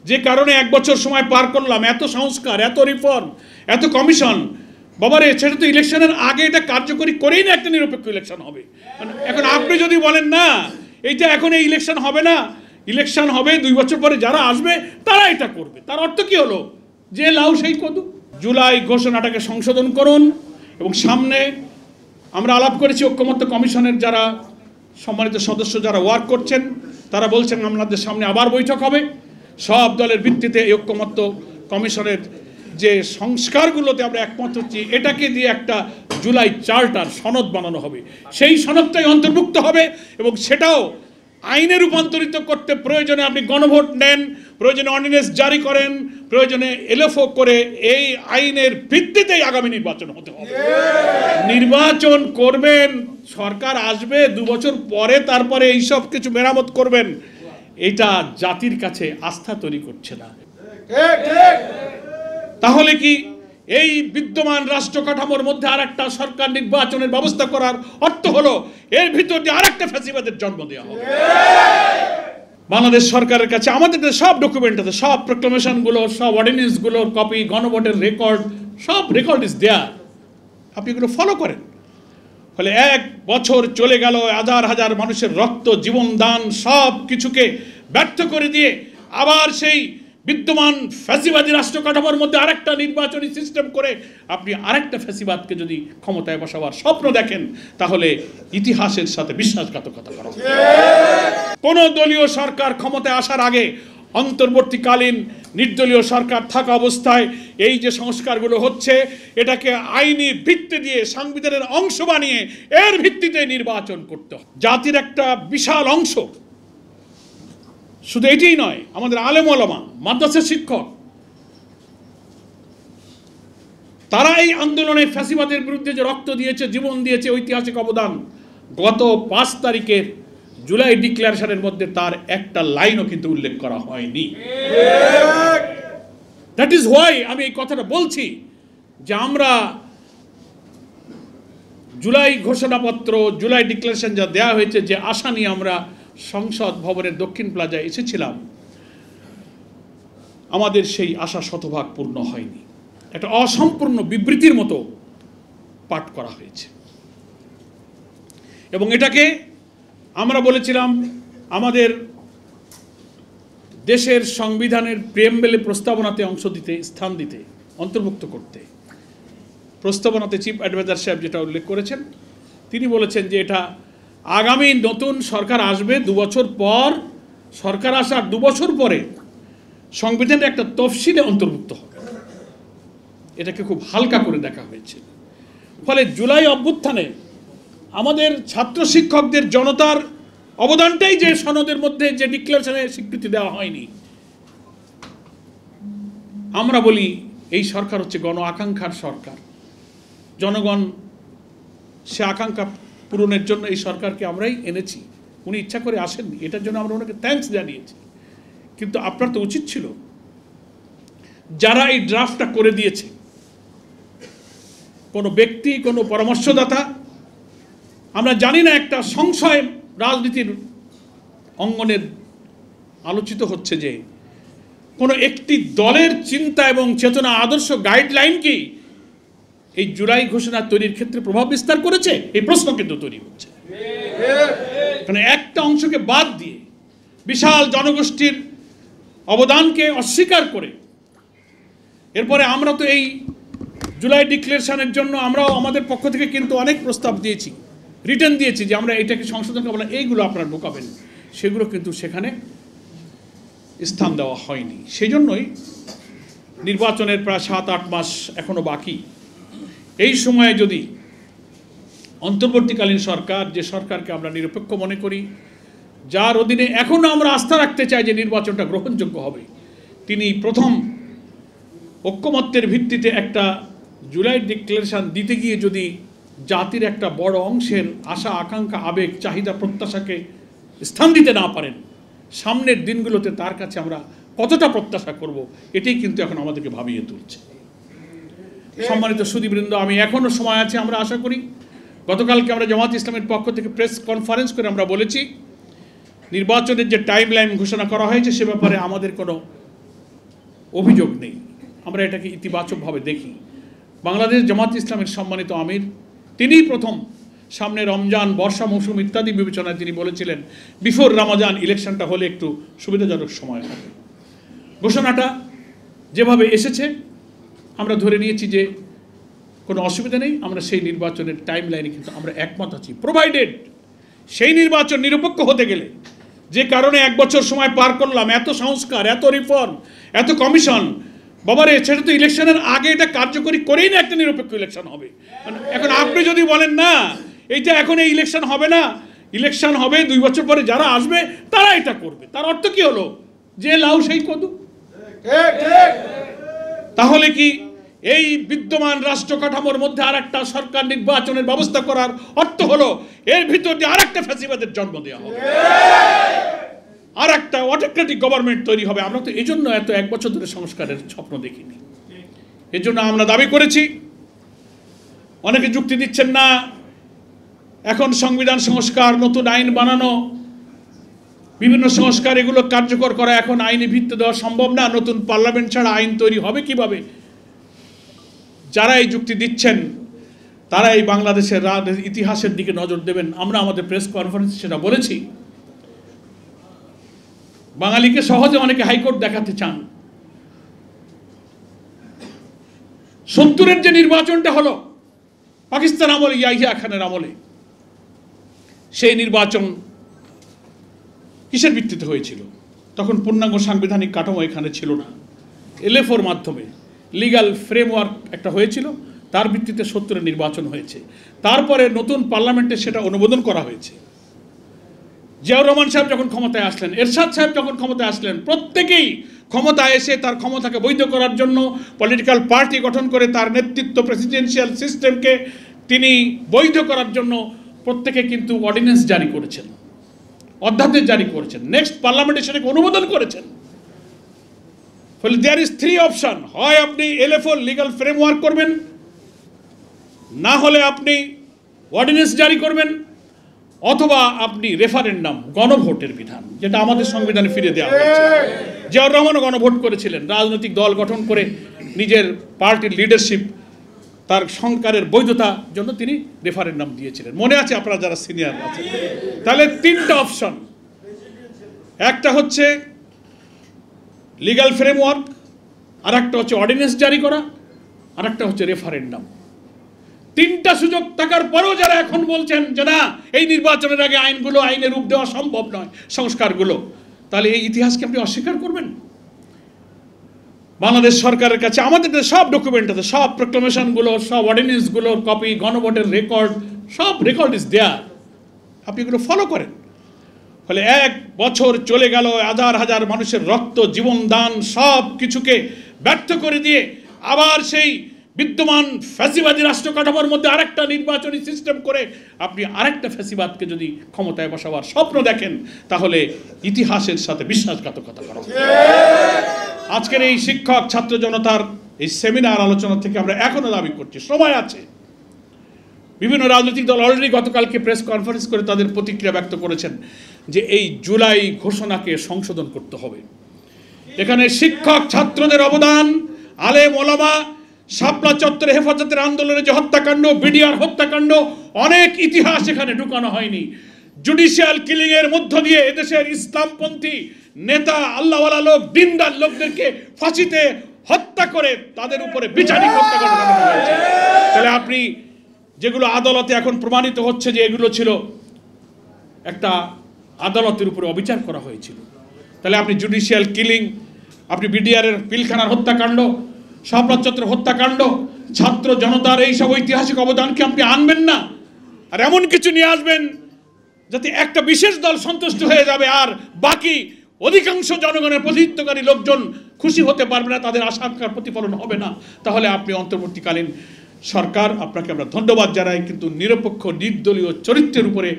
যে কারণে 1 বছর সময় পার করলাম, এত সংস্কার, এত রিফর্ম, এত কমিশন, বাবারে সেটা তো ইলেকশনের আগে এটা কার্যকরী করেই না একটা নিরপেক্ষ ইলেকশন হবে। এখন আপনি যদি বলেন না এইটা এখন এই ইলেকশন হবে না, ইলেকশন হবে 2 বছর পরে, যারা আসবে তারা এটা করবে, তার অর্থ কি হলো? যে লাউ সেই কদু। জুলাই ঘোষণাটাকে সংশোধন করুন এবং সামনে আমরা আলাপ করেছি ঐক্যমত্য কমিশনের যারা সম্মানিত সদস্য যারা ওয়ার্ক করছেন তারা বলছেন আমাদের সামনে আবার বৈঠক হবে, সব দলের ভিত্তিতে এই ঐক্যমত্য কমিশনের যে সংস্কারগুলোতে আমরা একমত হচ্ছি এটাকে দিয়ে একটা জুলাই চার্টার সনদ বানানো হবে, সেই সনদটাই অন্তর্ভুক্ত হবে এবং সেটাও আইনে রূপান্তরিত করতে প্রয়োজনে আপনি গণভোট নেন, প্রয়োজনে অর্ডিন্যান্স জারি করেন, প্রয়োজনে এলএফও করে এই আইনের ভিত্তিতেই আগামী নির্বাচন হতে হবে। নির্বাচন করবেন, সরকার আসবে 2 বছর পরে, তারপরে এইসব কিছু মেরামত করবেন, এটা জাতির কাছে আস্থা তৈরি করছে না। তাহলে কি এই বিদ্যমান রাষ্ট্র কাঠামোর মধ্যে আরেকটা সরকার নির্বাচনের ব্যবস্থা করার অর্থ হলো এর ভিতর দিয়ে আরেকটা ফ্যাসিবাদের জন্ম দেওয়া হবে। বাংলাদেশ সরকারের কাছে আমাদের সব ডকুমেন্ট আছে, সব প্রক্লামেশনগুলো, সব অর্ডিন্যান্সগুলোর কপি, গণভোটের রেকর্ড, সব রেকর্ড ইজ দেয়ার, আপনি এগুলো ফলো করেন। ফলে 1 বছর চলে গেল, হাজার হাজার মানুষের রক্ত, জীবন দান সব কিছুকে ব্যর্থ করে দিয়ে আবার সেই বিদ্যমান ফ্যাসিবাদী রাষ্ট্র কাঠামোর মধ্যে আরেকটা নির্বাচনী সিস্টেম করে আপনি আরেকটা ফ্যাসিবাদকে যদি ক্ষমতায় বসাবার স্বপ্ন দেখেন তাহলে ইতিহাসের সাথে বিশ্বাসঘাতকতা করা। কোন দলীয় সরকার ক্ষমতায় আসার আগে অন্তর্বর্তীকালীন নির্দলীয় সরকার থাকা অবস্থায় এই যে সংস্কারগুলো হচ্ছে এটাকে আইনি ভিত্তি দিয়ে সংবিধানের অংশ বানিয়ে এর ভিত্তিতে নির্বাচন করতে হবে। জাতির একটা বিশাল অংশ, শুধু এটাই নয়, আমাদের আলেম ওলামা, মাদ্রাসা শিক্ষক, তারা এই আন্দোলনে ফ্যাসিবাদের বিরুদ্ধে যে রক্ত দিয়েছে, জীবন দিয়েছে, ঐতিহাসিক অবদান, গত 5 তারিখের জুলাই ডিক্লারেশনের মধ্যে তার একটা লাইনও কিন্তু উল্লেখ করা হয়নি। দ্যাট ইজ হোয়াই আমি এই কথাটা বলছি যে আমরা জুলাই ঘোষণাপত্র, জুলাই ডিক্লারেশন যা দেওয়া হয়েছে, যে আশা নিয়ে আমরা সংসদ ভবনের দক্ষিণ প্লাজায় এসেছিলাম, আমাদের সেই আশা শতভাগ পূর্ণ হয়নি। একটা অসম্পূর্ণ বিবৃতির মতো পাঠ করা হয়েছে এবং এটাকে আমরা বলেছিলাম আমাদের দেশের সংবিধানের প্রিএম্বলে প্রস্তাবনাতে অংশ দিতে, স্থান দিতে, অন্তর্ভুক্ত করতে। প্রস্তাবনাতে চিফ অ্যাডভাইজার সাহেব যেটা উল্লেখ করেছেন, তিনি বলেছেন যে এটা আগামী নতুন সরকার আসবে 2 বছর পর, সরকার আসার 2 বছর পরে সংবিধানের একটা তফসিলে অন্তর্ভুক্ত হবে। এটাকে খুব হালকা করে দেখা হয়েছে। ফলে জুলাই অভ্যুত্থানে আমাদের ছাত্র শিক্ষকদের, জনতার অবদানটাই যে সনদের মধ্যে যে ডিক্লারেশনে স্বীকৃতি দেওয়া হয়নি। আমরা বলি এই সরকার হচ্ছে গণ আকাঙ্ক্ষার সরকার, জনগণ সে আকাঙ্ক্ষা পূরণের জন্য এই সরকারকে আমরাই এনেছি, উনি ইচ্ছা করে আসেননি, এটার জন্য আমরা ওনাকে থ্যাঙ্কস জানিয়েছি। কিন্তু আপনার তো উচিত ছিল যারা এই ড্রাফটটা করে দিয়েছে, কোনো ব্যক্তি, কোনো পরামর্শদাতা, আমরা জানি না, একটা সংশয় রাজনীতির অঙ্গনের আলোচিত হচ্ছে যে কোনো একটি দলের চিন্তা এবং চেতনা, আদর্শ, গাইডলাইন কি এই জুলাই ঘোষণা তৈরির ক্ষেত্রে প্রভাব বিস্তার করেছে? এই প্রশ্ন কিন্তু তৈরি হচ্ছে। কারণ একটা অংশকে বাদ দিয়ে বিশাল জনগোষ্ঠীর অবদানকে অস্বীকার করে এরপরে আমরা তো এই জুলাই ডিক্লারেশনের জন্য আমরাও আমাদের পক্ষ থেকে কিন্তু অনেক প্রস্তাব দিয়েছি, রিটার্ন দিয়েছি যে আমরা এটাকে সংশোধন করবো, এইগুলো আপনারা ঢোকাবেন, সেগুলো কিন্তু সেখানে স্থান দেওয়া হয়নি। সেই জন্যই নির্বাচনের প্রায় 7-8 মাস এখনো বাকি। এই সময়ে যদি অন্তর্বর্তীকালীন সরকার, যে সরকারকে আমরা নিরপেক্ষ মনে করি, যার অধীনে এখনো আমরা আস্থা রাখতে চাই যে নির্বাচনটা গ্রহণযোগ্য হবে, তিনি প্রথম ঐক্যমত্যের ভিত্তিতে একটা জুলাই ডিক্লারেশন দিতে গিয়ে যদি জাতির একটা বড় অংশের আশা, আকাঙ্ক্ষা, আবেগ, চাহিদা, প্রত্যাশাকে স্থান দিতে না পারেন, সামনের দিনগুলোতে তার কাছে আমরা কতটা প্রত্যাশা করব, এটাই কিন্তু এখন আমাদেরকে ভাবিয়ে তুলছে। সম্মানিত সুধীবৃন্দ, আমি এখনও সময় আছে, আমরা আশা করি। গতকালকে আমরা জামাত ইসলামের পক্ষ থেকে প্রেস কনফারেন্স করে আমরা বলেছি নির্বাচনের যে টাইম লাইন ঘোষণা করা হয়েছে সে ব্যাপারে আমাদের কোনো অভিযোগ নেই, আমরা এটাকে ইতিবাচকভাবে দেখি। বাংলাদেশ জামাত ইসলামের সম্মানিত আমির তিনিই প্রথম সামনে রমজান, বর্ষা মৌসুম ইত্যাদি বিবেচনায় তিনি বলেছিলেন বিফোর রমজান ইলেকশনটা হলে একটু সুবিধাজনক সময় হবে। ঘোষণাটা যেভাবে এসেছে আমরা ধরে নিয়েছি যে কোনো অসুবিধা নেই, আমরা সেই নির্বাচনের টাইম লাইনে কিন্তু আমরা একমত আছি, প্রোভাইডেড সেই নির্বাচন নিরপেক্ষ হতে গেলে যে কারণে 1 বছর সময় পার করলাম, এত সংস্কার, এত রিফর্ম, এত কমিশন, বাবারে সেটা তো ইলেকশনের আগে এটা কার্যকরী করেই না একটা নিরপেক্ষ ইলেকশন হবে। এখন আপনি যদি বলেন না এইটা এখন এই ইলেকশন হবে না, ইলেকশন হবে 2 বছর পরে, যারা আসবে তারা এটা করবে, তার অর্থ কি হলো? যে লাউ সেই কদু। তাহলে কি এই বিদ্যমান রাষ্ট্র কাঠামোর মধ্যে আরেকটা সরকার নির্বাচনের ব্যবস্থা করার অর্থ হলো এর ভিতর দিয়ে আরেকটা ফ্যাসিবাদের জন্ম দেওয়া হবে, আরেকটা অটোক্রেটিক গভর্নমেন্ট তৈরি হবে। আমরা তো এই জন্য এত 1 বছর ধরে সংস্কারের স্বপ্ন দেখিনি। এর জন্য আমরা দাবি করেছি, অনেকে যুক্তি দিচ্ছেন না এখন সংবিধান সংস্কার, নতুন আইন বানানো, বিভিন্ন সংস্কার এগুলো কার্যকর করা এখন আইনি ভিত্তি দেওয়া সম্ভব না, নতুন পার্লামেন্ট ছাড়া আইন তৈরি হবে কিভাবে? যারা এই যুক্তি দিচ্ছেন তারা এই বাংলাদেশের ইতিহাসের দিকে নজর দেবেন। আমরা আমাদের প্রেস কনফারেন্সে সেটা বলেছি। বাঙালিকে সহজে অনেকে হাইকোর্ট দেখাতে চান। 70-এর যে নির্বাচনটা হলো পাকিস্তান আমলে, ইয়াহিয়া খানের আমলে, সেই নির্বাচন কিসের ভিত্তিতে হয়েছিল? তখন পূর্ণাঙ্গ সাংবিধানিক কাঠামো এখানে ছিল না। এলএফওর মাধ্যমে লিগ্যাল ফ্রেমওয়ার্ক একটা হয়েছিল, তার ভিত্তিতে 70-এর নির্বাচন হয়েছে। তারপরে নতুন পার্লামেন্টে সেটা অনুমোদন করা হয়েছে। জিয়াউর রহমান সাহেব যখন ক্ষমতায় আসলেন, এরশাদ সাহেব যখন ক্ষমতায় আসলেন, প্রত্যেকেই ক্ষমতায় এসে তার ক্ষমতাকে বৈধ করার জন্য পলিটিক্যাল পার্টি গঠন করে তার নেতৃত্ব, প্রেসিডেন্সিয়াল সিস্টেমকে তিনি বৈধ করার জন্য প্রত্যেকে কিন্তু অর্ডিন্যান্স জারি করেছেন, অধ্যাদেশ জারি করেছেন, নেক্সট পার্লামেন্টে সেটাকে অনুমোদন করেছেন। ফলে দেয়ার ইজ 3 অপশন, হয় আপনি এলএফও লিগ্যাল ফ্রেমওয়ার্ক করবেন, না হলে আপনি অর্ডিন্যান্স জারি করবেন, অথবা আপনি রেফারেন্ডাম, গণভোটের বিধান, যেটা আমাদের সংবিধানে ফিরে দেওয়া হয়েছে। জিয়াউর রহমানও গণভোট করেছিলেন, রাজনৈতিক দল গঠন করে নিজের পার্টির লিডারশিপ, তার সংস্কারের বৈধতার জন্য তিনি রেফারেন্ডাম দিয়েছিলেন, মনে আছে আপনারা যারা সিনিয়র আছেন। তাহলে 3টা অপশন, একটা হচ্ছে লিগ্যাল ফ্রেমওয়ার্ক, আর একটা হচ্ছে অর্ডিন্যান্স জারি করা, আর একটা হচ্ছে রেফারেন্ডাম। 3টা সুযোগ থাকার পরেও যারা এখন বলছেন যে না এই নির্বাচনের আগে আইনগুলো আইনে রূপ দেওয়া সম্ভব নয়, সংস্কারগুলো, তাহলে এই ইতিহাসকে আপনি অস্বীকার করবেন? বাংলাদেশ সরকারের কাছে আমাদের সব ডকুমেন্ট আছে, সব প্রোক্লামেশনগুলো, সব অর্ডিন্যান্সগুলোর কপি, গণভোটের রেকর্ড, সব রেকর্ড ইজ দেয়ার, আপনি এগুলো ফলো করেন। ফলে 1 বছর চলে গেল, হাজার হাজার মানুষের রক্ত, জীবন দান, সব কিছুকে ব্যর্থ করে দিয়ে আবার সেই বিদ্যমান ফ্যাসিবাদী রাষ্ট্র কাঠামোর মধ্যে আরেকটা নির্বাচনী সিস্টেম করে আপনি আরেকটা ফ্যাসিবাদকে যদি ক্ষমতায় বসাবার স্বপ্ন দেখেন, তাহলে ইতিহাসের সাথে বিশ্বাসঘাতকতা করা। আজকের এই শিক্ষক ছাত্র জনতার এই সেমিনার আলোচনা থেকে আমরা এখনো দাবি করছি, সময় আছে। বিভিন্ন রাজনৈতিক দল অলরেডি গতকালকে প্রেস কনফারেন্স করে তাদের প্রতিক্রিয়া ব্যক্ত করেছেন যে এই জুলাই ঘোষণাকে সংশোধন করতে হবে। এখানে শিক্ষক ছাত্রদের অবদান, আলেম ওলামা, শাপলা চত্বরে হেফাজতের আন্দোলনের যে হত্যাকাণ্ড, বিডিআর হত্যাকাণ্ড, অনেক ইতিহাস এখানে ঢুকানো হয়নি। জুডিশিয়াল কিলিং এর মধ্য দিয়ে এদেশের ইসলামপন্থী নেতা, আল্লাহওয়ালা লোক, দিনদার লোকদেরকে ফাঁসিতে হত্যা করে তাদের উপরে বিচারিক হত্যাকাণ্ড করা হয়েছে। তাহলে আপনি যেগুলো আদালতে এখন প্রমাণিত হচ্ছে যে এগুলো ছিল একটা আদালতের উপরে অবিচার করা হয়েছিল, তাহলে আপনি জুডিশিয়াল কিলিং, আপনি বিডিআরের পিলখানার হত্যাকাণ্ড, শাপলা চত্বরের হত্যাকাণ্ড, ছাত্র জনতার এইসব ঐতিহাসিক অবদানকে আপনি আনবেন না, আর এমন কিছু নিয়ে আসবেন যাতে একটা বিশেষ দল সন্তুষ্ট হয়ে যাবে আর বাকি অধিকাংশ জনগণের প্রতিনিধিত্বকারী লোকজন খুশি হতে পারবে না, তাদের আশা আকাঙ্ক্ষার প্রতিফলন হবে না। তাহলে আপনি অন্তর্বর্তীকালীন সরকার, আপনাকে আমরা ধন্যবাদ জানাই, কিন্তু নিরপেক্ষ নির্দলীয় চরিত্রের উপরে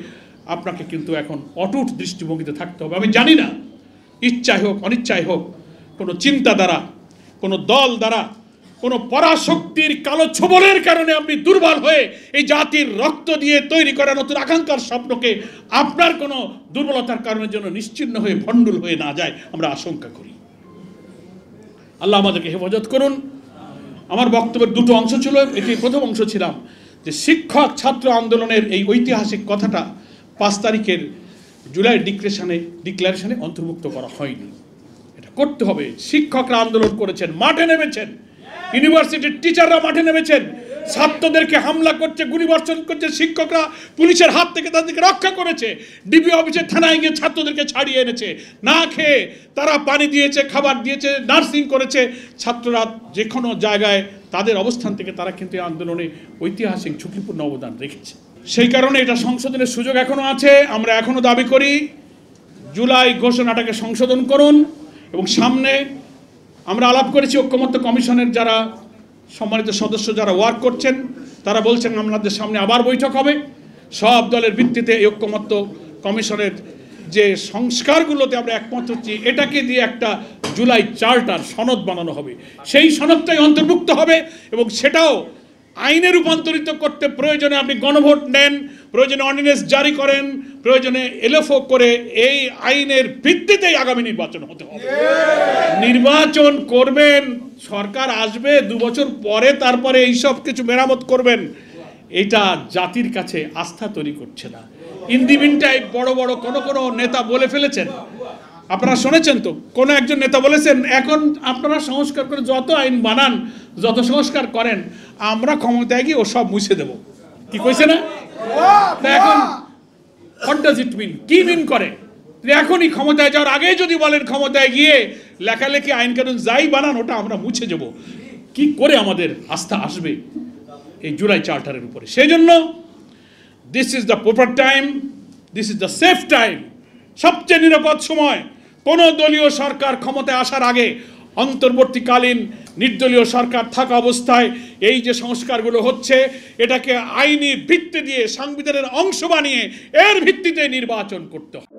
আপনাকে কিন্তু এখন অটুট দৃষ্টিভঙ্গিতে থাকতে হবে। আমি জানি না ইচ্ছাই হোক অনিচ্ছাই হোক, কোনো চিন্তা দ্বারা, কোনো দল দ্বারা, কোনো পরাশক্তির কালো ছোবলের কারণে আপনি দুর্বল হয়ে এই জাতির রক্ত দিয়ে তৈরি করা নতুন আকাঙ্ক্ষার স্বপ্নকে আপনার কোনো দুর্বলতার কারণের জন্য নিশ্চিহ্ন হয়ে ভণ্ডুল হয়ে না যায় আমরা আশঙ্কা করি। আল্লাহ আমাদেরকে হেফাজত করুন। আমার বক্তব্যের দুটো অংশ ছিল। এটি প্রথম অংশ ছিলাম যে শিক্ষক ছাত্র আন্দোলনের এই ঐতিহাসিক কথাটা 5 তারিখের জুলাই ডিক্লারেশনে অন্তর্ভুক্ত করা হয়নি। এটা করতে হবে। শিক্ষকরা আন্দোলন করেছেন, মাঠে নেমেছেন, ইউনিভার্সিটির টিচাররা মাঠে নেমেছেন, ছাত্রদেরকে হামলা করছে, গুলিবর্ষণ করছে, শিক্ষকরা পুলিশের হাত থেকে তাদেরকে রক্ষা করেছে, ডিবি অফিসে থানায় গিয়ে ছাত্রদেরকে ছাড়িয়ে এনেছে, না খেয়ে তারা পানি দিয়েছে, খাবার দিয়েছে, নার্সিং করেছে। ছাত্ররা যে কোনো জায়গায় তাদের অবস্থান থেকে তারা কিন্তু এই আন্দোলনে ঐতিহাসিক ঝুঁকিপূর্ণ অবদান রেখেছে। সেই কারণে এটা সংশোধনের সুযোগ এখনো আছে। আমরা এখনো দাবি করি জুলাই ঘোষণাটাকে সংশোধন করুন। এবং সামনে আমরা আলাপ করেছি ঐক্যমত্য কমিশনের যারা সম্মানিত সদস্য যারা ওয়ার্ক করছেন তারা বলছেন আমাদের সামনে আবার বৈঠক হবে। সব দলের ভিত্তিতে এই ঐক্যমত্য কমিশনের যে সংস্কারগুলোতে আমরা একমত হচ্ছি এটাকে দিয়ে একটা জুলাই চার্টার সনদ বানানো হবে। সেই সনদটাই অন্তর্ভুক্ত হবে এবং সেটাও আইনে রূপান্তরিত করতে প্রয়োজনে আপনি গণভোট নেন, প্রয়োজনে অর্ডিন্যান্স জারি করেন, প্রয়োজনে এলএফও করে এই আইনের ভিত্তিতেই আগামী নির্বাচন হতে হবে। নির্বাচন করবেন, সরকার আসবে 2 বছর পরে, তারপরে এইসব কিছু মেরামত করবেন, এটা জাতির কাছে আস্থা তৈরি করছে না। ইন দি মিন টাইম বড় বড় কোনো নেতা বলে ফেলেছেন, আপনারা শুনেছেন তো, কোনো একজন নেতা বলেছেন এখন আপনারা সংস্কার করে যত আইন বানান, যত সংস্কার করেন, আমরা ক্ষমতায় গিয়ে ও সব মুছে দেব। কি কইছে না? এখন হোয়াট ডাজ ইট মিন? কি মিন করে? এখনই ক্ষমতায় যাওয়ার আগে যদি বলেন ক্ষমতায় গিয়ে লেখালেখি আইন কানুন যাই বানান ওটা আমরা মুছে দেব, কি করে আমাদের আস্থা আসবে এই জুলাই চার্টারের উপরে? সেই জন্য this is the proper time, this is the safe time, সবচেয়ে নিরাপদ সময়। কোনো দলীয় সরকার ক্ষমতায় আসার আগে অন্তর্বর্তীকালীন নির্দলীয় সরকার থাকা অবস্থায় এই যে সংস্কারগুলো হচ্ছে এটাকে আইনি ভিত্তি দিয়ে সংবিধানের অংশ বানিয়ে এর ভিত্তিতে নির্বাচন করতে হবে।